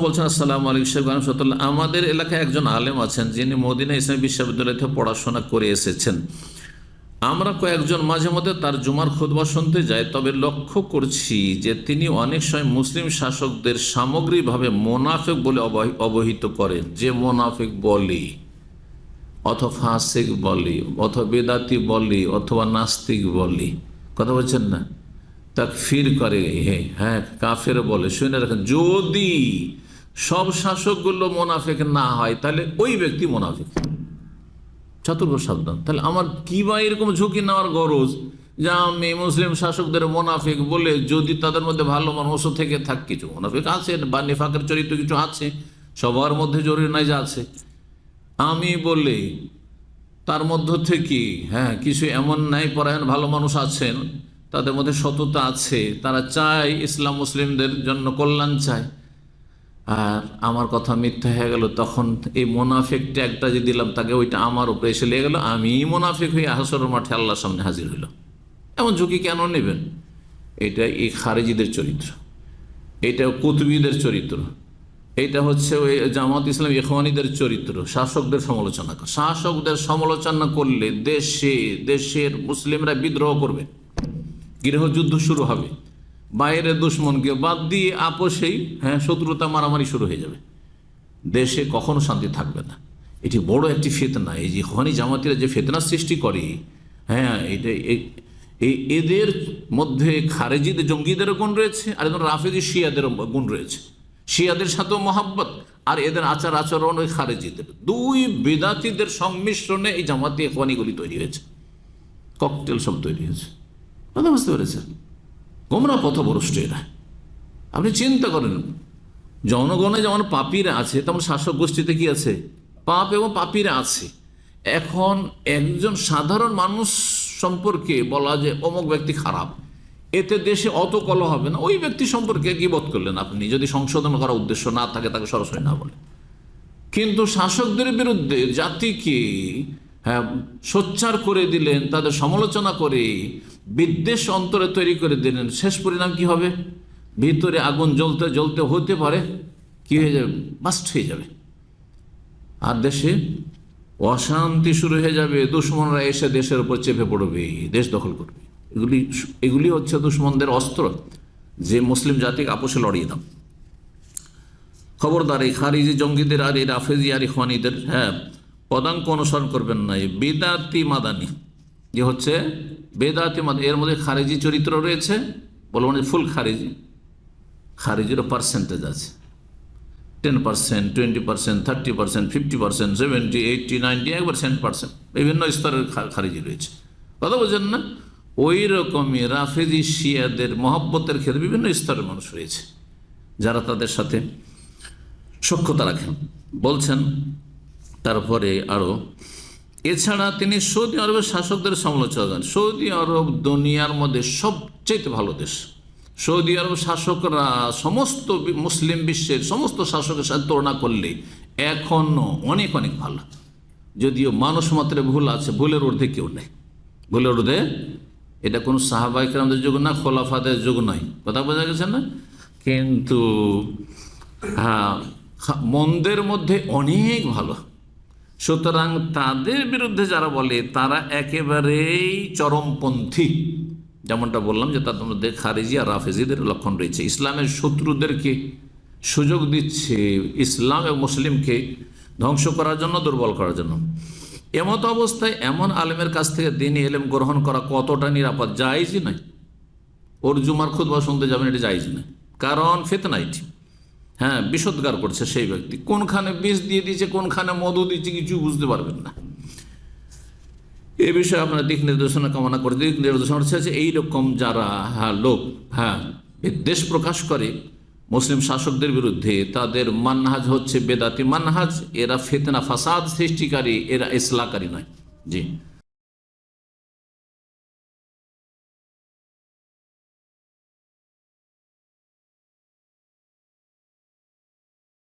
বলছেন আসসালামু আলাইকুম শেখ রহমতুল্লাহ। আমাদের এলাকায় একজন আলেম আছেন যিনি মদিনা ইসলামী বিশ্ববিদ্যালয় থেকে পড়াশোনা করে এসেছেন। আমরা কয়েকজন মাঝে মধ্যে তার জুমার খুতবা শুনতে যাই, তবে লক্ষ্য করছি যে তিনি অনেক সময় মুসলিম শাসকদের সামগ্রিকভাবে মোনাফেক বলে অবহিত করেন। যে মোনাফেক বলি অথবা ফাসিক বলি অথবা বেদাতি বলি অথবা নাস্তিক বলি, কথা বলছেন না, তাকফির করে, হ্যাঁ কাফের বলে। শুনে রাখেন, যদি সব শাসকগুলো মোনাফেক না হয় তাহলে ওই ব্যক্তি মোনাফেক। চতুর্থ সাবধান। তাহলে আমার কি বা এরকম ঝুঁকি নেওয়ার গরজ যে আমি মুসলিম শাসকদের মোনাফেক বলে, যদি তাদের মধ্যে ভালো মানুষও থেকে থাক, কিছু মোনাফেক আছে বা নেফাকের চরিত্র কিছু আছে, সবার মধ্যে জরুরি নাই যে আছে, আমি বলে তার মধ্য থেকে কিছু এমন ন্যায় পরায়ণ ভালো মানুষ আছেন, তাদের মধ্যে সততা আছে, তারা চায় ইসলাম মুসলিমদের জন্য কল্যাণ চায়, আর আমার কথা মিথ্যা হয়ে গেল, তখন এই মোনাফেক ট্যাগটা যে দিলাম তাকে, ওইটা আমার উপরে এসে লেগে গেল, আমি মোনাফেক হয়ে হাসরের মাঠে আল্লাহর সামনে হাজির হইল। এমন ঝুঁকি কেন নেবেন? এটা এই খারেজিদের চরিত্র, এটা কুতুবীদের চরিত্র, এটা হচ্ছে ওই জামাত ইসলাম ইখওয়ানীদের চরিত্র। শাসকদের সমালোচনা, শাসকদের সমালোচনা করলে দেশের মুসলিমরা বিদ্রোহ করবে, গৃহযুদ্ধ শুরু হবে, বাইরে দুশ্মনকে বাদ দিয়ে আপোষেই শত্রুতা মারামারি শুরু হয়ে যাবে, দেশে কখনো শান্তি থাকবে না। এটি বড় একটি ফিতনা। এই যে ইখওয়ানী জামাতিরা যে ফিতনা সৃষ্টি করে, এটা এদের মধ্যে খারেজিদের জঙ্গিদের গুণ রয়েছে, আর এদের রাফেজি শিয়াদের গুণ রয়েছে। শিয়াদের সাথেও মহাব্বত, আর এদের আচার আচরণ ওই খারেজিদের, দুই বেদাতীদের সংমিশ্রণে এই জামাতি ইখওয়ানীগুলি তৈরি হয়েছে, ককটেল সব তৈরি হয়েছে। কথা বুঝতে পেরেছেন? গোমরা পথভ্রষ্ট এরা। আপনি চিন্তা করেন, জনগণে যেমন পাপীরা আছে, তেমন শাসক গোষ্ঠীতে কি আছে? পাপ এবং পাপীরা আছে। এখন একজন সাধারণ মানুষ সম্পর্কে বলা যে অমুক ব্যক্তি খারাপ, এতে দেশে অত কলহ হবে না। ওই ব্যক্তি সম্পর্কে গীবত করলেন আপনি, যদি সংশোধন করার উদ্দেশ্য না থাকে তাকে সরাসরি না বলে। কিন্তু শাসকদের বিরুদ্ধে জাতিকে সোচ্চার করে দিলেন, তাদের সমালোচনা করে বিদ্বেষ অন্তরে তৈরি করে দিলেন, শেষ পরিণাম কি হবে? ভিতরে আগুন জ্বলতে জ্বলতে হতে পারে কি হয়ে যাবে, বাস্ট হয়ে যাবে, আর দেশে অশান্তি শুরু হয়ে যাবে। দুশ্মনরা এসে দেশের উপর চেপে পড়বে, দেশ দখল করবে। এগুলি হচ্ছে দুশ্মনদের অস্ত্র, যে মুসলিম জাতিকে আপোষে লড়িয়ে দাও। খবরদার এই খারিজি জঙ্গিদের আর এই রাফেজি আর ইখওয়ানীদের পদাঙ্ক অনুসরণ করবেন না। বেদাতি মাদানি যে হচ্ছে বেদাতি মাদানি, এর মধ্যে খারিজি চরিত্র রয়েছে, বলবো না ফুল খারিজি, খারিজিরও পার্সেন্টেজ আছে, 10%, 20%, 30%, 50%, 70, 80, 90, একবার 100%, বিভিন্ন স্তরের খারিজি রয়েছে। কথা বলছেন না? ওই রকমই রাফেজি শিয়াদের মহব্বতের ক্ষেত্রে বিভিন্ন স্তরের মানুষ রয়েছে, যারা তাদের সাথে সখ্যতা রাখেন। বলছেন তারপরে আরো, এছাড়া তিনি সৌদি আরবের শাসকদের সমালোচনা করেন। সৌদি আরব দুনিয়ার মধ্যে সবচেয়ে ভালো দেশ। সৌদি আরব শাসকরা সমস্ত মুসলিম বিশ্বের সমস্ত শাসকের সাথে তুলনা করলে এখনো অনেক অনেক ভালো, যদিও মানুষ মাত্রে ভুল আছে, ভুলের ঊর্ধ্বে কেউ নেই। ভুলের ঊর্ধ্বে এটা কোনো সাহাবায়ে কেরামদের যুগ না, খোলাফাদের যুগ নয়, কথা বোঝা গেছে না? কিন্তু মন্দের মধ্যে অনেক ভালো। সুতরাং তাদের বিরুদ্ধে যারা বলে তারা একেবারেই চরমপন্থী। যেমনটা বললাম যে তাদের মধ্যে খারিজি আর রাফেজিদের লক্ষণ রয়েছে। ইসলামের শত্রুদেরকে সুযোগ দিচ্ছে ইসলাম এবং মুসলিমকে ধ্বংস করার জন্য, দুর্বল করার জন্য। এমত অবস্থায় এমন আলেমের কাছ থেকে দ্বীনি ইলম গ্রহণ করা কতটা নিরাপদ? জায়েজই নয়। ওর জুমার খুতবা শুনতে যাবেন, এটা জায়েজ নয়, কারণ ফিতনা এটি। বিষোদ্গার করছে সেই ব্যক্তি, কোনখানে বিষ দিয়ে দিচ্ছে, কোনখানে মধু দিচ্ছে, কিছু বুঝতে পারবেন না। এ বিষয়ে আপনার দিক নির্দেশনা কামনা করে। দিক নির্দেশনা হচ্ছে এইরকম যারা লোক বিদ্বেষ প্রকাশ করে মুসলিম শাসকদের বিরুদ্ধে, তাদের মানহাজ হচ্ছে বেদাতি মানহাজ। এরা ফিতনা ফাসাদ সৃষ্টিকারী, এরা ইসলাহকারী নয়। জি।